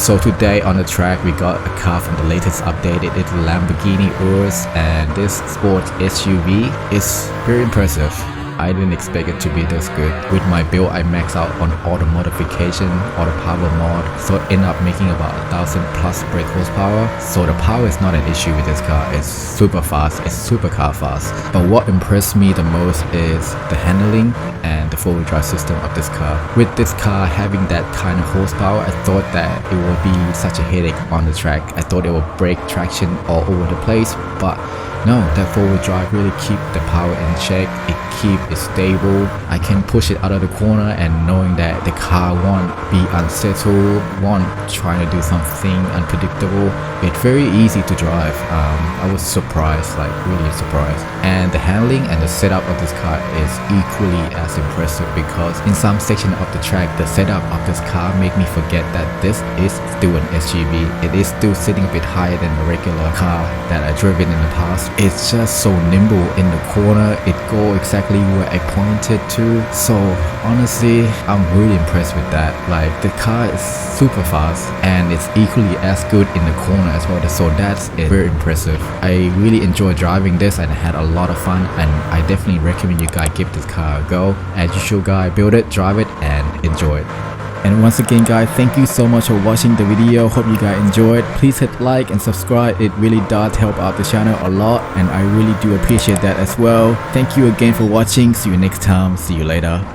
So today on the track we got a car from the latest updated, it's Lamborghini Urus, and this sports SUV is very impressive. I didn't expect it to be this good. With my build I maxed out on all the modification, all the power mod, so it ended up making about 1000 plus brake horsepower. So the power is not an issue with this car, it's super fast, it's super car fast. But what impressed me the most is the handling and the 4-wheel drive system of this car. With this car having that kind of horsepower, I thought that it would be such a headache on the track. I thought it would break traction all over the place, but no, that 4-wheel drive really keep the power in check, it keep it stable. I can push it out of the corner and knowing that the car won't be unsettled, won't try to do something unpredictable. It's very easy to drive. I was surprised, like really surprised. And the handling and the setup of this car is equally as impressive, because in some section of the track, the setup of this car made me forget that this is still an SUV. It is still sitting a bit higher than the regular car that I've driven in the past. It's just so nimble in the corner, it go exactly where I pointed to. So honestly, I'm really impressed with that. Like the car is super fast and it's equally as good in the corner as well. So that's it. Very impressive. I really enjoyed driving this and I had a lot of fun, and I definitely recommend you guys give this car a go. As usual guys, build it, drive it and enjoy it. And once again guys, thank you so much for watching the video. Hope you guys enjoyed. Please hit like and subscribe, it really does help out the channel a lot and I really do appreciate that as well. Thank you again for watching. See you next time. See you later.